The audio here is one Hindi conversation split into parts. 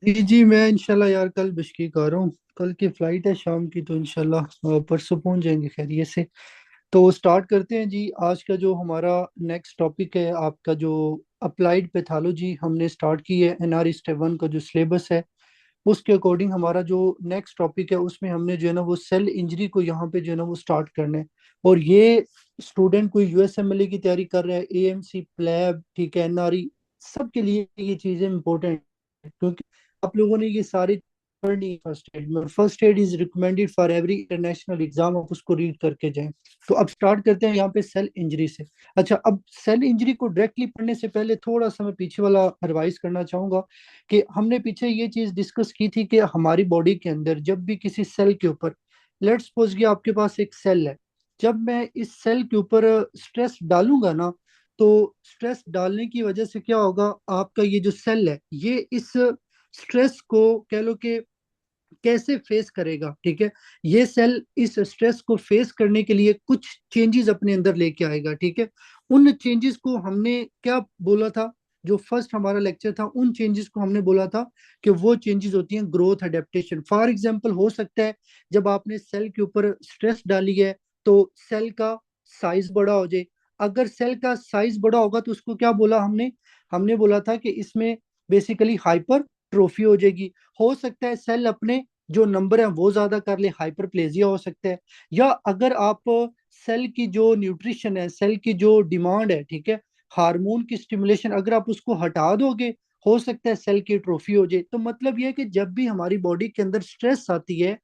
जी जी, मैं इंशाल्लाह यार कल बिश्केक आ रहा हूँ। कल की फ्लाइट है शाम की, तो इंशाल्लाह परसों पहुंच जाएंगे खैरियत से। तो स्टार्ट करते हैं जी। आज का जो हमारा नेक्स्ट टॉपिक है आपका, जो अप्लाइड पैथोलॉजी हमने स्टार्ट की है, एनआर स्टेप 1 का जो सिलेबस है उसके अकॉर्डिंग हमारा जो नेक्स्ट टॉपिक है उसमें हमने जो है ना वो सेल इंजरी को यहाँ पे जो है ना वो स्टार्ट करना है। और ये स्टूडेंट कोई यूएसएमएलए की तैयारी कर रहा है, एएमसी प्लेब, ठीक है, एनआरई, सबके लिए ये चीजें इंपॉर्टेंट है, क्योंकि आप लोगों ने ये सारी पढ़नी फर्स्ट एड में। First aid is recommended for every international exam, आप उसको रीड करके जाएं। तो अब स्टार्ट करते हैं यहाँ पे सेल इंजरी से। अच्छा, अब सेल इंजरी को डायरेक्टली पढ़ने से पहले थोड़ा सा मैं पीछे वाला रिवाइज करना चाहूंगा कि हमने पीछे ये चीज डिस्कस की थी कि हमारी बॉडी के अंदर जब भी किसी सेल के ऊपर, लेट्स सपोज कि आपके पास एक सेल है, जब मैं इस सेल के ऊपर स्ट्रेस डालूंगा ना, तो स्ट्रेस डालने की वजह से क्या होगा, आपका ये जो सेल है ये इस स्ट्रेस को कह लो कि कैसे फेस करेगा, ठीक है। ये सेल इस स्ट्रेस को फेस करने के लिए कुछ चेंजेस अपने अंदर लेके आएगा, ठीक है। उन चेंजेस को हमने क्या बोला था, जो फर्स्ट हमारा लेक्चर था, उन चेंजेस को हमने बोला था कि वो चेंजेस होती हैं ग्रोथ अडेप्टेशन। फॉर एग्जांपल हो सकता है जब आपने सेल के ऊपर स्ट्रेस डाली है तो सेल का साइज बड़ा हो जाए। अगर सेल का साइज बड़ा होगा तो उसको क्या बोला हमने, हमने बोला था कि इसमें बेसिकली हाइपर ट्रोफी हो जाएगी। हो सकता है सेल अपने जो नंबर है वो ज्यादा कर ले, हाइपरप्लेजिया हो सकता है। या अगर आप सेल की जो न्यूट्रिशन है, सेल की जो डिमांड है, ठीक है, हार्मोन की स्टिमुलेशन, अगर आप उसको हटा दोगे, हो सकता है सेल की ट्रोफी हो जाए। तो मतलब यह है कि जब भी हमारी बॉडी के अंदर स्ट्रेस आती है,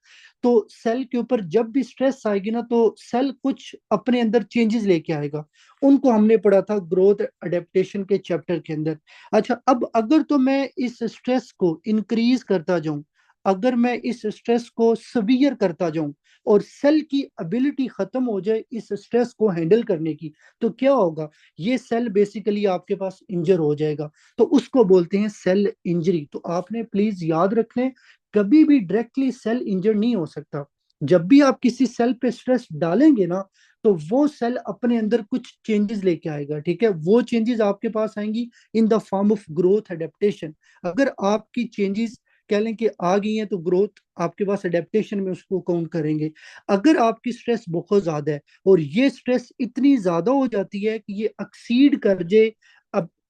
तो सेल के ऊपर जब भी स्ट्रेस आएगी ना, तो सेल कुछ अपने अंदर चेंजेस लेके आएगा। उनको हमने पढ़ा था ग्रोथ अडेप्टेशन के चैप्टर के अंदर। अच्छा, अब अगर तो मैं इस स्ट्रेस को इंक्रीज करता जाऊं, अगर मैं इस स्ट्रेस को सवियर करता जाऊं और सेल की एबिलिटी खत्म हो जाए इस स्ट्रेस को हैंडल करने की, तो क्या होगा, ये सेल बेसिकली आपके पास इंजर हो जाएगा। तो उसको बोलते हैं सेल इंजरी। तो आपने प्लीज याद रख लें, कभी भी डायरेक्टली सेल इंजर नहीं हो सकता। जब भी आप किसी सेल पे स्ट्रेस डालेंगे ना, तो वो सेल अपने अंदर कुछ चेंजेस लेके आएगा, ठीक है। वो चेंजेस आपके पास आएंगी in the form of growth adaptation. अगर आपकी चेंजेस कह लें कि आ गई हैं, तो ग्रोथ आपके पास एडेप्टेशन में उसको काउंट करेंगे। अगर आपकी स्ट्रेस बहुत ज्यादा है और ये स्ट्रेस इतनी ज्यादा हो जाती है कि ये एक्सीड कर जाए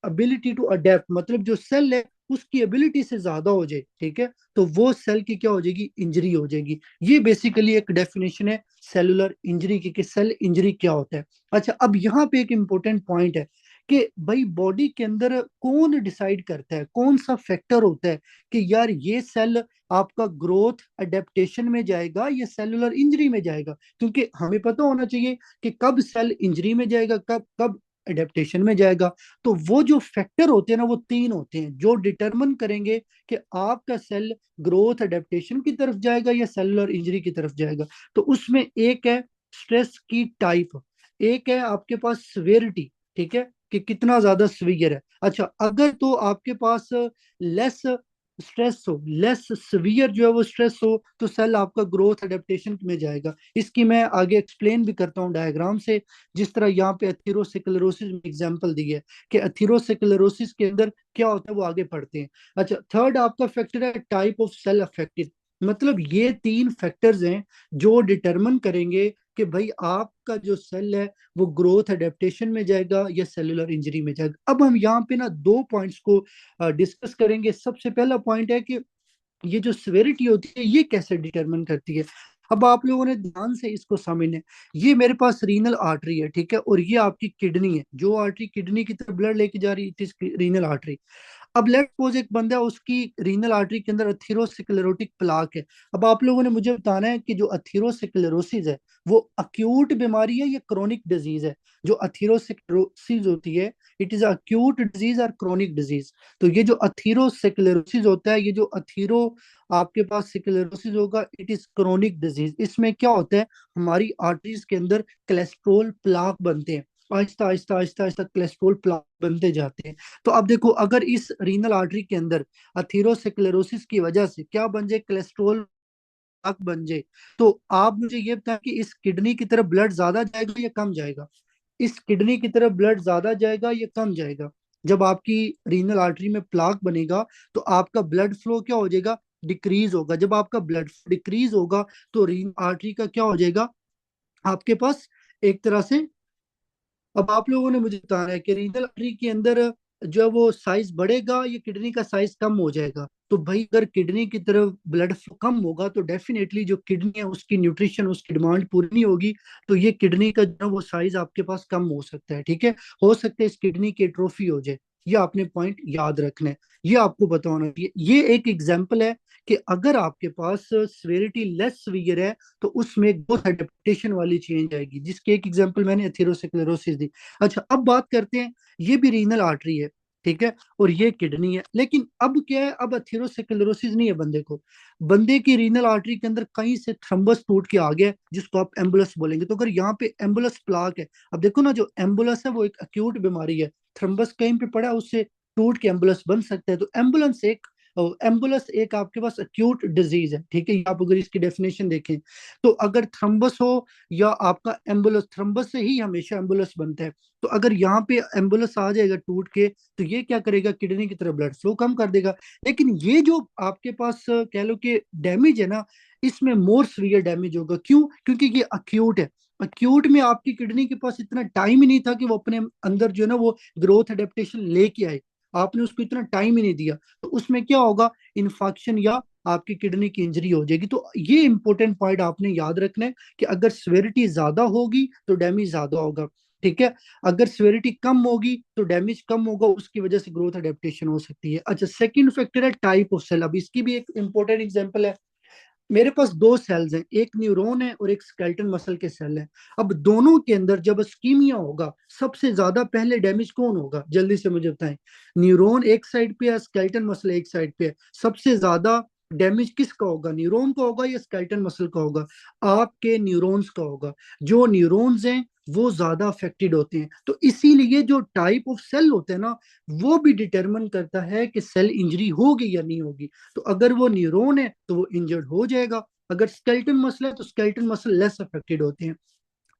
अबिलिटी टू अडेप्ट, मतलब जो सेल है उसकी एबिलिटी से ज्यादा हो जाए, ठीक है, तो वो सेल की क्या हो जाएगी, इंजरी हो जाएगी। ये बेसिकली एक डेफिनेशन है सेलुलर इंजरी की, कि सेल इंजरी क्या होता है। अच्छा, अब यहाँ पे एक इंपॉर्टेंट पॉइंट है कि भाई बॉडी के अंदर कौन डिसाइड करता है, कौन सा फैक्टर होता है कि यार ये सेल आपका ग्रोथ अडेप्टेशन में जाएगा या सेलुलर इंजरी में जाएगा। क्योंकि हमें पता होना चाहिए कि कब सेल इंजरी में जाएगा, कब कब अडेप्टेशन में जाएगा। तो वो जो फैक्टर होते हैं ना, वो तीन होते हैं जो डिटरमिन करेंगे कि आपका सेल ग्रोथ अडेप्टेशन की तरफ जाएगा या सेलुलर इंजरी की तरफ जाएगा। तो उसमें एक है स्ट्रेस की टाइप, एक है आपके पास सिवियरिटी, ठीक है, कि कितना ज्यादा सीवियर है। अच्छा, अगर तो आपके पास लेस स्ट्रेस हो, लेस सीवियर जो है वो स्ट्रेस हो, तो सेल आपका ग्रोथ एडेप्टेशन में जाएगा। इसकी मैं आगे एक्सप्लेन भी करता हूँ डायग्राम से। जिस तरह यहाँ पे एथेरोस्क्लेरोसिस में एग्जांपल दी है कि एथेरोस्क्लेरोसिस के अंदर क्या होता है, वो आगे पढ़ते हैं। अच्छा, थर्ड आपका फैक्टर है टाइप ऑफ सेल अफेक्टेड। मतलब ये तीन फैक्टर्स हैं जो डिटरमिन करेंगे कि भाई आपका जो सेल है वो ग्रोथ एडेप्टेशन में जाएगा या सेलुलर इंजरी में जाएगा। अब हम यहाँ पे ना दो पॉइंट्स को डिस्कस करेंगे। सबसे पहला पॉइंट है कि ये जो सिवेरिटी होती है ये कैसे डिटरमिन करती है। अब आप लोगों ने ध्यान से इसको समझना है। ये मेरे पास रीनल आर्टरी है, ठीक है, और ये आपकी किडनी है, जो आर्टरी किडनी की तरफ ब्लड लेके जा रही है, इट इज रीनल आर्टरी। अब लेट सपोज एक बंदा है, उसकी रीनल आर्टरी के अंदर अथीरोस्क्लेरोटिक प्लाक है। अब आप लोगों ने मुझे बताना है कि जो अथीरोस्क्लेरोसिस है वो अक्यूट बीमारी है या क्रोनिक डिजीज है। जो अथीरोस्क्लेरोसिस होती है, इट इज अक्यूट डिजीज और क्रोनिक डिजीज। तो ये जो अथीरोस्क्लेरोसिस होता है, ये जो अथीरो आपके पास स्क्लेरोसिस होगा, इट इज क्रोनिक डिजीज। इसमें क्या होता है, हमारी आर्टरीज के अंदर कोलेस्ट्रोल प्लाक बनते हैं, आहिस्ता आहिस्ता आहिस्ता आहिस्ता कोलेस्ट्रोल प्लाक बनते जाते हैं। तो अब देखो, अगर इस रीनल आर्टरी के अंदर अथीरोस्क्लेरोसिस की वजह से क्या बन जाए, कोलेस्ट्रोल प्लाक बन जाए, तो आप मुझे ये बताएं कि इस किडनी की तरफ ब्लड ज्यादा जाएगा या कम जाएगा। इस किडनी की तरफ ब्लड ज्यादा जाएगा या कम जाएगा। जब आपकी रीनल आर्टरी में प्लाक बनेगा तो आपका ब्लड फ्लो क्या हो जाएगा, डिक्रीज होगा। जब आपका ब्लड डिक्रीज होगा तो रीनल आर्टरी का क्या हो जाएगा, आपके पास एक तरह से, अब आप लोगों ने मुझे बताना है कि रीनल आर्टरी के अंदर जो है वो साइज बढ़ेगा या किडनी का साइज कम हो जाएगा। तो भाई अगर किडनी की तरफ ब्लड फ्लो कम होगा तो डेफिनेटली जो किडनी है उसकी न्यूट्रिशन, उसकी डिमांड पूरी नहीं होगी, तो ये किडनी का जो है वो साइज आपके पास कम हो सकता है। ठीक है, हो सकता है इस किडनी की एट्रोफी हो जाए। ये आपने पॉइंट याद रखना है, ये आपको पता होना चाहिए। ये एक एग्जाम्पल है कि अगर आपके पास सिवियरिटी लेस सीवियर है तो उसमें ग्रोथ एडेप्टेशन वाली चेंज आएगी, जिसके एक एग्जांपल मैंने एथेरोस्क्लेरोसिस दी। अच्छा, अब बात करते हैं, ये भी रीनल आर्टरी है, ठीक है, और ये किडनी है। लेकिन अब क्या है, अब एथेरोस्क्लेरोसिस नहीं है बंदे को, बंदे की रीनल आर्टरी के अंदर कहीं से थ्रम्बस टूट के आ गया, जिसको आप एम्बुलस बोलेंगे। तो अगर यहाँ पे एम्बुलस प्लाक है, अब देखो ना, जो एम्बुलस है वो एक अक्यूट बीमारी है, थ्रम्बस कहीं पे पड़ा है, उससे टूट के एम्बुलस बन सकता है। तो एम्बुलस एक आपके पास अक्यूट डिजीज है, ठीक है, आप अगर इसकी डेफिनेशन देखें तो अगर थ्रम्बस हो या आपका एम्बुलस, थ्रम्बस से ही हमेशा एम्बुलस बनता है। तो अगर यहाँ पे एम्बुलस आ जाएगा टूट के, तो ये क्या करेगा, किडनी की तरफ ब्लड फ्लो कम कर देगा। लेकिन ये जो आपके पास कह लो कि डैमेज है ना, इसमें मोर सीवियर डैमेज होगा। क्यों? क्योंकि ये अक्यूट है। अक्यूट में आपकी किडनी के पास इतना टाइम ही नहीं था कि वो अपने अंदर जो है ना वो ग्रोथ एडेप्टेशन लेके आए, आपने उसको इतना टाइम ही नहीं दिया। तो उसमें क्या होगा, इन्फेक्शन या आपकी किडनी की इंजरी हो जाएगी। तो ये इंपॉर्टेंट पॉइंट आपने याद रखना है कि अगर सिवियरिटी ज्यादा होगी तो डैमेज ज्यादा होगा, ठीक है, अगर सिवियरिटी कम होगी तो डैमेज कम होगा, उसकी वजह से ग्रोथ अडेप्टेशन हो सकती है। अच्छा, सेकंड फैक्टर है टाइप ऑफ सेल। अब इसकी भी एक इंपॉर्टेंट एग्जांपल है, मेरे पास दो सेल्स हैं, एक न्यूरॉन है और एक स्केलेटन मसल के सेल है। अब दोनों के अंदर जब इस्कीमिया होगा, सबसे ज्यादा पहले डैमेज कौन होगा, जल्दी से मुझे बताएं। न्यूरॉन एक साइड पे है, स्केलेटन मसल एक साइड पे है, सबसे ज्यादा डैमेज किसका होगा, न्यूरॉन का होगा या स्केलेटन मसल का होगा? आपके न्यूरॉन्स का होगा। जो न्यूरॉन्स हैं वो ज्यादा अफेक्टेड होते हैं। तो इसीलिए जो टाइप ऑफ सेल होते हैं ना, वो भी डिटरमिन करता है कि सेल इंजरी होगी या नहीं होगी। तो अगर वो न्यूरॉन है तो वो इंजर्ड हो जाएगा, अगर स्केलेटन मसल है तो स्केलेटन मसल लेस अफेक्टेड होते हैं।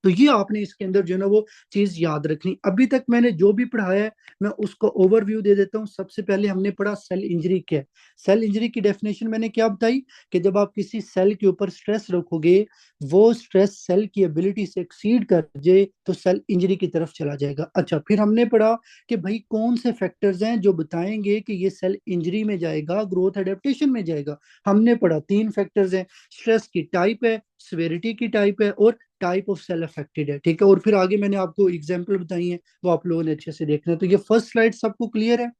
तो ये आपने इसके अंदर जो है ना वो चीज याद रखनी। अभी तक मैंने जो भी पढ़ाया है मैं उसको ओवरव्यू दे देता हूँ। सबसे पहले हमने पढ़ा सेल इंजरी क्या है। सेल इंजरी की डेफिनेशन मैंने क्या बताई, कि जब आप किसी सेल के ऊपर स्ट्रेस रखोगे, वो स्ट्रेस सेल की एबिलिटी से एक्सीड कर जाए तो सेल इंजरी की तरफ चला जाएगा। अच्छा, फिर हमने पढ़ा कि भाई कौन से फैक्टर्स हैं जो बताएंगे कि ये सेल इंजरी में जाएगा, ग्रोथ एडेप्टेशन में जाएगा। हमने पढ़ा तीन फैक्टर्स हैं, स्ट्रेस की टाइप है, सिवियरिटी की टाइप है, और टाइप ऑफ सेल अफेक्टेड है, ठीक है। और फिर आगे मैंने आपको एग्जांपल बताई है, वो आप लोगों ने अच्छे से देखना है। तो ये फर्स्ट स्लाइड सबको क्लियर है?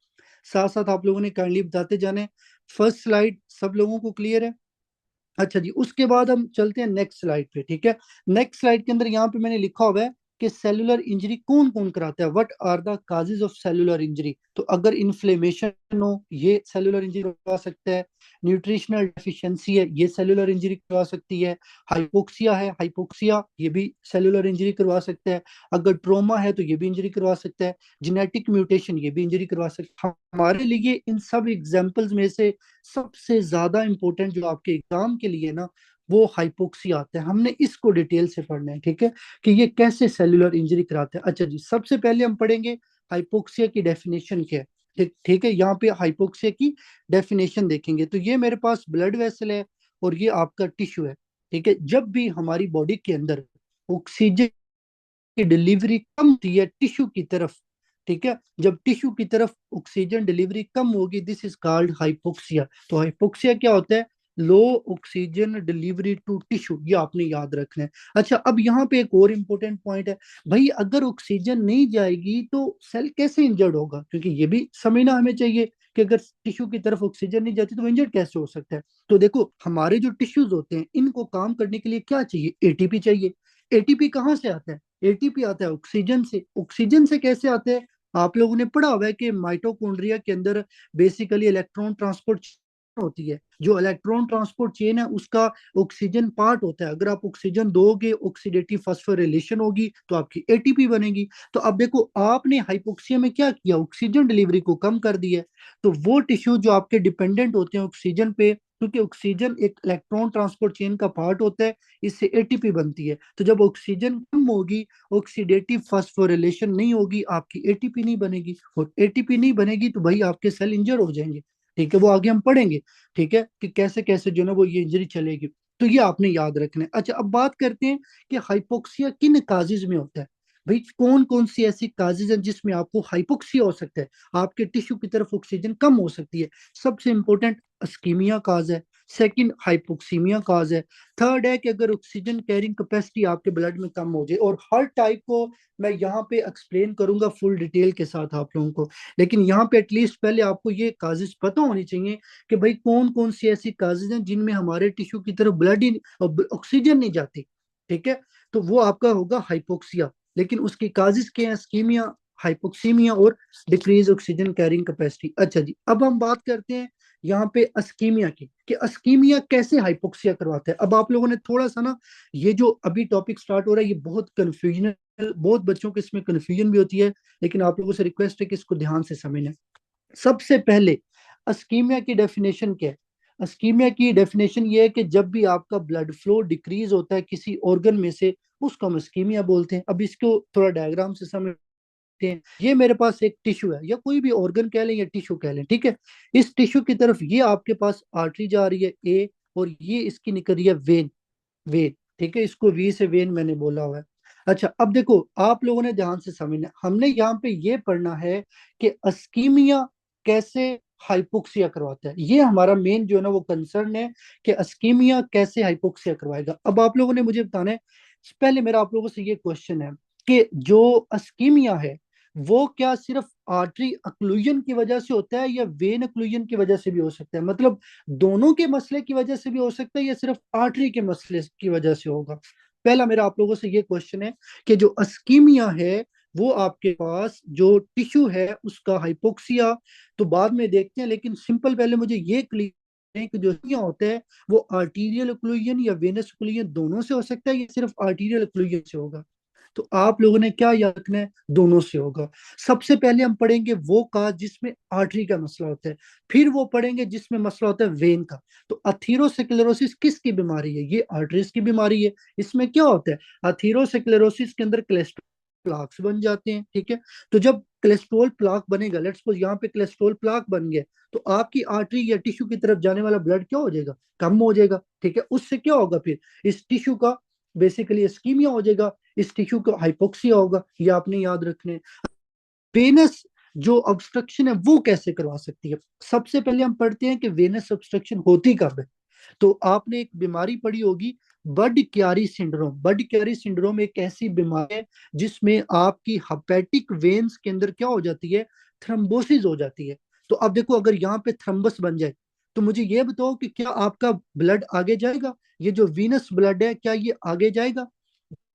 साथ साथ आप लोगों ने काइंडली बताते जाने। फर्स्ट स्लाइड सब लोगों को क्लियर है? अच्छा जी, उसके बाद हम चलते हैं नेक्स्ट स्लाइड पे, ठीक है। नेक्स्ट स्लाइड के अंदर यहाँ पे मैंने लिखा हुआ है कि सेलुलर इंजरी कौन कौन कराता है, what are the causes of cellular injury. तो अगर इन्फ्लेमेशन हो, ये सेलुलर इंजरी करवा सकता है। न्यूट्रिशनल डेफिशिएंसी है, ये सेलुलर इंजरी करवा सकती है। हाइपोक्सिया है, हाइपोक्सिया ये भी सेलुलर इंजरी करवा सकता है। अगर ट्रोमा है तो ये भी इंजरी करवा सकता है। जेनेटिक म्यूटेशन ये भी इंजरी करवा सकता है। हमारे लिए इन सब एग्जाम्पल्स में से सबसे ज्यादा इंपॉर्टेंट जो आपके एग्जाम के लिए ना, वो हाइपोक्सिया आता है। हमने इसको डिटेल से पढ़ना है, ठीक है, कि ये कैसे सेलुलर इंजरी कराते हैं। अच्छा जी, सबसे पहले हम पढ़ेंगे हाइपोक्सिया की डेफिनेशन क्या है। ठीक ठीक है, यहाँ पे हाइपोक्सिया की डेफिनेशन देखेंगे। तो ये मेरे पास ब्लड वेसल है और ये आपका टिश्यू है, ठीक है। जब भी हमारी बॉडी के अंदर ऑक्सीजन की डिलीवरी कम होती है टिश्यू की तरफ, ठीक है, जब टिश्यू की तरफ ऑक्सीजन डिलीवरी कम होगी, दिस इज कॉल्ड हाइपोक्सिया। तो हाइपोक्सिया क्या होता है, लो ऑक्सीजन डिलीवरी टू टिश्यू, ये आपने याद रखना है। अच्छा, अब यहाँ पे एक और इंपॉर्टेंट पॉइंट है, भाई अगर ऑक्सीजन नहीं जाएगी तो सेल कैसे इंजर्ड होगा, क्योंकि ये भी समझना हमें चाहिए कि अगर टिश्यू की तरफ ऑक्सीजन नहीं जाती तो इंजर्ड कैसे हो सकता है। तो देखो, हमारे जो टिश्यूज होते हैं इनको काम करने के लिए क्या चाहिए, एटीपी चाहिए। एटीपी कहाँ से आता है, एटीपी आता है ऑक्सीजन से। ऑक्सीजन से कैसे आते हैं, आप लोगों ने पढ़ा हुआ है कि माइटोकॉन्ड्रिया के अंदर बेसिकली इलेक्ट्रॉन ट्रांसपोर्ट होती है। जो इलेक्ट्रॉन ट्रांसपोर्ट चेन है उसका ऑक्सीजन पार्ट होता है। अगर आप ऑक्सीजन दोगे, ऑक्सीडेटिव फास्फोरिलेशन होगी तो आपकी एटीपी बनेगी। तो अब देखो, आपने हाइपोक्सिया में क्या किया, ऑक्सीजन डिलीवरी को कम कर दिया। तो वो टिश्यू जो आपके डिपेंडेंट होते हैं ऑक्सीजन पे, क्योंकि ऑक्सीजन एक इलेक्ट्रॉन ट्रांसपोर्ट चेन का पार्ट होता है, इससे एटीपी बनती है। तो जब ऑक्सीजन कम होगी, ऑक्सीडेटिव फास्फोरिलेशन नहीं होगी, आपकी एटीपी नहीं बनेगी, और एटीपी नहीं बनेगी तो भाई आपके सेल इंजर हो जाएंगे। ठीक है, वो आगे हम पढ़ेंगे, ठीक है, कि कैसे कैसे जो है ना वो ये इंजरी चलेगी। तो ये आपने याद रखना है। अच्छा, अब बात करते हैं कि हाइपोक्सिया किन काजेज में होता है। भाई कौन कौन सी ऐसी काजेज हैं जिसमें आपको हाइपोक्सिया हो सकता है, आपके टिश्यू की तरफ ऑक्सीजन कम हो सकती है। सबसे इंपॉर्टेंट अस्कीमिया काज है, सेकंड हाइपोक्सीमिया काज है, थर्ड है कि अगर ऑक्सीजन कैरिंग कैपेसिटी आपके ब्लड में कम हो जाए। और हर टाइप को मैं यहाँ पे एक्सप्लेन करूंगा फुल डिटेल के साथ आप लोगों को, लेकिन यहाँ पे एटलीस्ट पहले आपको ये काजेज पता होनी चाहिए कि भाई कौन कौन सी ऐसी काजेज हैं जिनमें हमारे टिश्यू की तरफ ब्लड ऑक्सीजन नहीं जाती। ठीक है, तो वो आपका होगा हाइपोक्सिया। लेकिन उसकी काजेज क्या है, स्कीमिया, हाइपोक्सीमिया और डिक्रीज ऑक्सीजन कैरिंग कैपेसिटी। अच्छा जी, अब हम बात करते हैं यहाँ पे अस्कीमिया की, कि अस्कीमिया कैसे हाइपोक्सिया करवाता है। अब आप लोगों ने थोड़ा सा ना, ये जो अभी टॉपिक स्टार्ट हो रहा है ये बहुत कंफ्यूजन, बहुत बच्चों को इसमें कंफ्यूजन भी होती है, लेकिन आप लोगों से रिक्वेस्ट है कि इसको ध्यान से समझना। सबसे पहले अस्कीमिया की डेफिनेशन क्या है। अस्कीमिया की डेफिनेशन ये है कि जब भी आपका ब्लड फ्लो डिक्रीज होता है किसी ऑर्गन में से, उसको हम अस्कीमिया बोलते हैं। अब इसको थोड़ा डायग्राम से समझ हैं। ये मेरे पास एक टिश्यू है, या कोई भी ऑर्गन कह लें या टिश्यू कह लें, ठीक है। इस टिश्यू की तरफ ये आपके पास आर्टरी जा रही है ए, और ये इसकी निकल रही है वेन, वेन, ठीक है, इसको वी से वेन मैंने बोला हुआ है। अच्छा, अब देखो आप लोगों ने ध्यान से समझना, हमने यहाँ पे ये पढ़ना है कि अस्कीमिया कैसे हाइपोक्सिया करवाता है। ये हमारा मेन जो है ना वो कंसर्न है, कि अस्कीमिया कैसे हाइपोक्सिया करवाएगा। अब आप लोगों ने मुझे बताना है, पहले मेरा आप लोगों से ये क्वेश्चन है कि जो अस्कीमिया है वो क्या सिर्फ आर्टरी अक्लूजन की वजह से होता है, या वेन अक्लूजन की वजह से भी हो सकता है। मतलब दोनों के मसले की वजह से भी हो सकता है, या सिर्फ आर्टरी के मसले की वजह से होगा। पहला मेरा आप लोगों से ये क्वेश्चन है कि जो अस्कीमिया है वो आपके पास जो टिश्यू है उसका हाइपोक्सिया तो बाद में देखते हैं, लेकिन सिंपल पहले मुझे ये क्लियर है कि जो अस्कीमिया होता है वो आर्टीरियल ओक्लूजन या वेनस ओक्लूजन दोनों से हो सकता है, या सिर्फ आर्टीरियल ओक्लूजन से होगा। तो आप लोगों ने क्या याद रखना है, दोनों से होगा। सबसे पहले हम पढ़ेंगे वो का जिसमें आर्टरी का मसला होता है, फिर वो पढ़ेंगे जिसमें मसला होता है वेन का। तो अथीरोस्क्लेरोसिस किसकी बीमारी है, ये आर्टरीज की बीमारी है। इसमें क्या होता है, अथीरोस्क्लेरोसिस के अंदर कोलेस्ट्रॉल प्लाक्स बन जाते हैं, ठीक है। तो जब कोलेस्ट्रॉल प्लाक बनेगा, लेट्स सपोज यहाँ पे कोलेस्ट्रॉल प्लाक बन गया, तो आपकी आर्टरी या टिश्यू की तरफ जाने वाला ब्लड क्या हो जाएगा, कम हो जाएगा, ठीक है। उससे क्या होगा, फिर इस टिश्यू का बेसिकली इस्कीमिया हो जाएगा, इस टिश्यू को हाइपोक्सिया होगा। ये आपने याद रखने। वेनस जो ऑब्स्ट्रक्शन है वो कैसे करवा सकती है। सबसे पहले हम पढ़ते हैं कि वेनस ऑब्स्ट्रक्शन होती कब है। तो आपने एक बीमारी पढ़ी होगी, बड क्यारी सिंड्रोम। बड क्यारी सिंड्रोम एक ऐसी बीमारी है जिसमें आपकी हेपेटिक वेन्स के अंदर क्या हो जाती है, थ्रम्बोसिस हो जाती है। तो अब देखो अगर यहाँ पे थ्रम्बस बन जाए, तो मुझे ये बताओ कि क्या आपका ब्लड आगे जाएगा, ये जो वीनस ब्लड है क्या ये आगे जाएगा।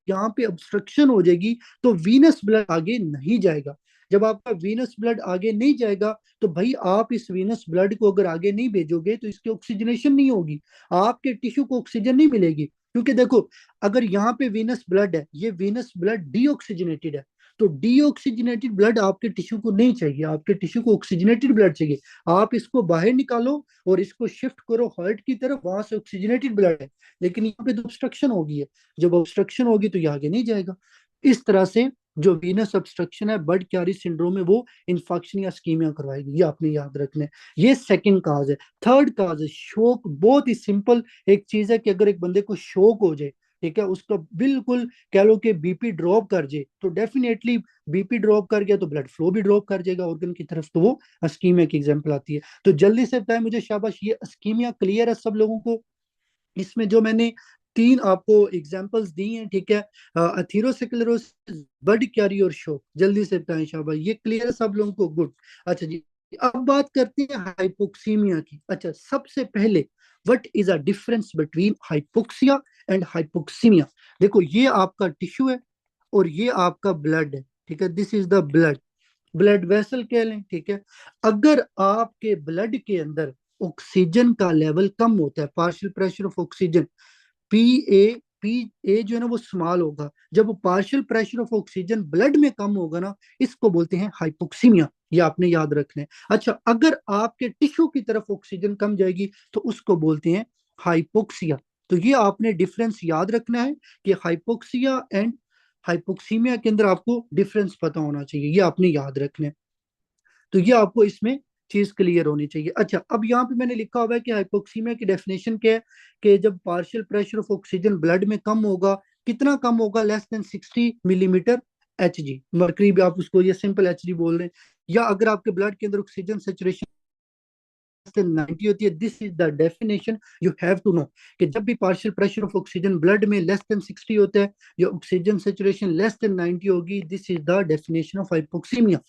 यहाँ पे ऑब्स्ट्रक्शन हो जाएगी तो वीनस ब्लड आगे नहीं जाएगा। जब आपका वीनस ब्लड आगे नहीं जाएगा तो भाई आप इस वीनस ब्लड को अगर आगे नहीं भेजोगे तो इसकी ऑक्सीजनेशन नहीं होगी, आपके टिश्यू को ऑक्सीजन नहीं मिलेगी। क्योंकि देखो अगर यहाँ पे वीनस ब्लड है, ये वीनस ब्लड डीऑक्सीजनेटेड है, तो डीऑक्सीजनेटेड ब्लड आपके टिश्यू को नहीं चाहिए, आपके टिश्यू को ऑक्सीजनेटेड ब्लड चाहिए। आप इसको बाहर निकालो और इसको शिफ्ट करो हार्ट की तरफ, वहां से ऑक्सीजनेटेड ब्लड है, लेकिन यहाँ पे तो ऑब्स्ट्रक्शन होगी है। जब ऑब्स्ट्रक्शन होगी तो ये आगे नहीं जाएगा। इस तरह से जो वीनस ऑब्स्ट्रक्शन है बर्ड क्यारी सिंड्रोम में वो इन्फेक्शन या स्कीमिया करवाएगी, ये आपने याद रखना है। ये सेकंड काज है। थर्ड काज है शोक। बहुत ही सिंपल एक चीज है कि अगर एक बंदे को शोक हो जाए, ठीक है, उसका बिल्कुल कह लो कि बीपी ड्रॉप कर जाए, तो डेफिनेटली बीपी ड्रॉप कर गया तो ब्लड फ्लो भी ड्रॉप कर जाएगा ऑर्गन की तरफ, तो वो अस्कीमिया की एग्जांपल आती है। तो जल्दी से बताएं मुझे शाबाश, ये अस्कीमिया क्लियर है सब लोगों को। इसमें जो मैंने तीन आपको एग्जांपल्स दी हैं, ठीक है, अथीरोस्क्लेरोसिस, बर्ड कैरी और शोक, जल्दी से बताएं शाबाश, ये क्लियर है सब लोगों को, गुड। अच्छा जी, अब बात करते हैं हाइपोक्सीमिया की। अच्छा, सबसे पहले what is a difference between hypoxia and hypoxaemia. देखो ये आपका टिश्यू है और ये आपका ब्लड है, ठीक है, this is the blood, blood vessel कह लें, ठीक है। अगर आपके ब्लड के अंदर ऑक्सीजन का लेवल कम होता है, partial pressure of oxygen, P A, P A जो है ना वो स्मॉल होगा, जब partial pressure of oxygen blood में कम होगा ना, इसको बोलते हैं हाइपोक्सीमिया। ये आपने याद रखना है। अच्छा, अगर आपके टिश्यू की तरफ ऑक्सीजन कम जाएगी तो उसको बोलते हैं हाइपोक्सिया। तो ये आपने डिफरेंस याद रखना है कि हाइपोक्सिया एंड हाइपोक्सीमिया के अंदर आपको डिफरेंस पता होना चाहिए, ये आपने याद रखना है। तो ये आपको इसमें चीज क्लियर होनी चाहिए। अच्छा, अब यहाँ पे मैंने लिखा हुआ है कि हाइपोक्सीमिया की डेफिनेशन क्या है, कि जब partial pressure of oxygen blood में कम होगा, कितना कम होगा, less than 60 millimetre H G mercury, भी आप उसको ये सिंपल एच जी बोल रहे हैं। या अगर आपके ब्लड के अंदर ऑक्सीजन सेचुरेशन 90 होती है, this is the definition you have to know, कि जब भी partial pressure of oxygen blood में लेस देन 60 होता है या ऑक्सीजन सेचुरेशन लेस देन 90 होगी, this is the definition of hypoxaemia.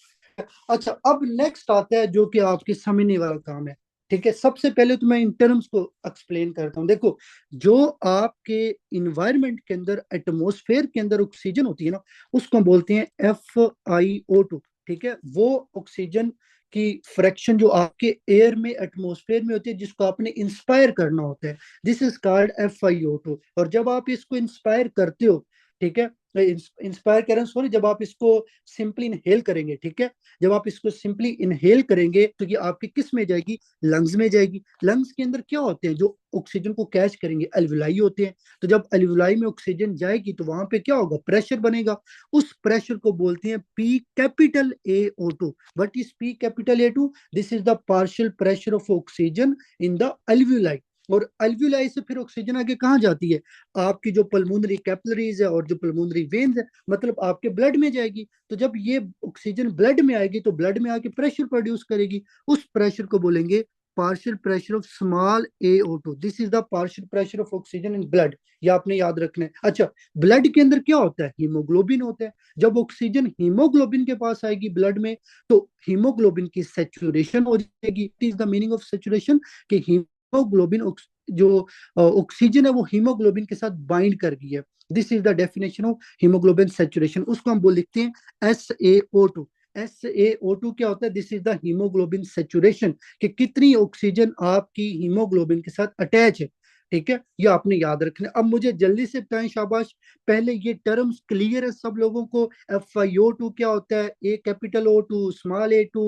अच्छा, अब नेक्स्ट आता है जो कि आपके समझने वाला काम है। ठीक है, सबसे पहले तो मैं इन टर्म्स को एक्सप्लेन करता हूँ। देखो, जो आपके इन्वायरमेंट के अंदर एटमॉस्फेयर के अंदर ऑक्सीजन होती है ना, उसको बोलते हैं FiO2। ठीक है, वो ऑक्सीजन की फ्रैक्शन जो आपके एयर में एटमॉस्फेयर में होती है, जिसको आपने इंस्पायर करना होता है, दिस इज कॉल्ड FiO2। और जब आप इसको इंस्पायर करते हो, ठीक है, इंस्पायर करें सॉरी, जब आप इसको सिंपली इनहेल करेंगे, ठीक है, जब आप इसको सिंपली इनहेल करेंगे तो ये आपकी किस में जाएगी, लंग्स में जाएगी। लंग्स के अंदर क्या होते हैं जो ऑक्सीजन को कैच करेंगे, एल्वुलाई होते हैं। तो जब एल्वुलाई में ऑक्सीजन जाएगी तो वहां पे क्या होगा, प्रेशर बनेगा। उस प्रेशर को बोलते हैं P capital A O2। What is P capital A2? This is the partial pressure of oxygen in the alveoli. और एल्वुलाई से फिर ऑक्सीजन आगे कहाँ जाती है, आपकी जो पल्मोनरी कैपिलरीज है और जो पल्मोनरी वेन्स है, मतलब आपके ब्लड में जाएगी। तो जब ये ऑक्सीजन ब्लड में आएगी तो ब्लड में आके प्रेशर प्रोड्यूस करेगी। उस प्रेशर को बोलेंगे partial pressure of small A O2। This is the partial pressure of oxygen in blood, ये आपने याद रखना है। अच्छा, ब्लड के अंदर क्या होता है, हीमोग्लोबिन होता है। जब ऑक्सीजन हीमोग्लोबिन के पास आएगी ब्लड में, तो हीमोग्लोबिन की सेचुरेशन हो जाएगी। It is the meaning of saturation, कि हीमोग्लोबिन जो ऑक्सीजन है वो हीमोग्लोबिन के साथ बाइंड कर गई है। This is the definition of haemoglobin saturation. उसको हम बोल लिखते हैं SaO2। SaO2 क्या होता है, this is the haemoglobin saturation, कि कितनी ऑक्सीजन आपकी हीमोग्लोबिन के साथ अटैच है। ठीक है, ये आपने याद रखना है। अब मुझे जल्दी से बताएं, शाबाश, पहले ये टर्म्स क्लियर है सब लोगों को? FiO2 क्या होता है, A capital O2, small A2,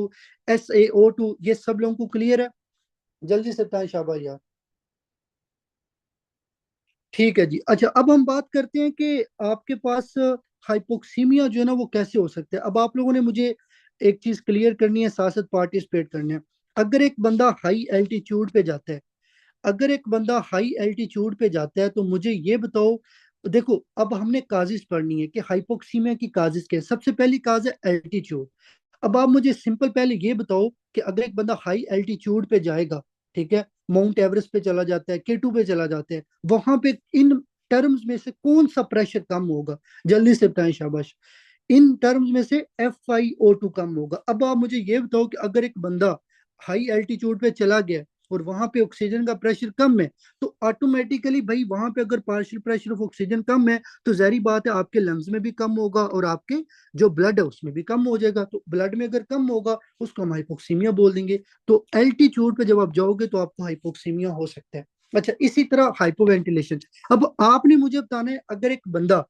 SaO2, ये सब लोगों को क्लियर है? जल्दी से बताएं, शाबाश यार। ठीक है जी। अच्छा, अब हम बात करते हैं कि आपके पास हाइपोक्सीमिया जो है ना वो कैसे हो सकता है। अब आप लोगों ने मुझे एक चीज क्लियर करनी है, साथ साथ पार्टिसिपेट करने हैं। अगर एक बंदा हाई एल्टीट्यूड पे जाता है, अगर एक बंदा हाई एल्टीट्यूड पे जाता है, तो मुझे ये बताओ, देखो अब हमने काजिज पढ़नी है कि हाइपोक्सीमिया की काजिज क्या है। सबसे पहली काज है एल्टीट्यूड। अब आप मुझे सिंपल पहले ये बताओ कि अगर एक बंदा हाई एल्टीट्यूड पे जाएगा, ठीक है, माउंट एवरेस्ट पे चला जाता है, K2 पे चला जाता है, वहां पे इन टर्म्स में से कौन सा प्रेशर कम होगा? जल्दी से बताएं, शाबाश। इन टर्म्स में से FiO2 कम होगा। अब आप मुझे ये बताओ कि अगर एक बंदा हाई एल्टीट्यूड पे चला गया और वहां पे ऑक्सीजन का प्रेशर कम है, तो ऑटोमेटिकली भाई वहां पे अगर पार्शियल प्रेशर ऑफ ऑक्सीजन कम है, तो जारी बात है आपके लंग्स में भी कम होगा और आपके जो ब्लड है उसमें भी कम हो जाएगा। तो ब्लड में अगर कम होगा उसको हम हाइपोक्सीमिया बोल देंगे। तो एल्टीट्यूड पे जब आप जाओगे तो आपको हाइपोक्सीमिया हो सकता है। अच्छा, इसी तरह हाइपोवेंटिलेशन। अब आपने मुझे बताना है, अगर एक बंदा,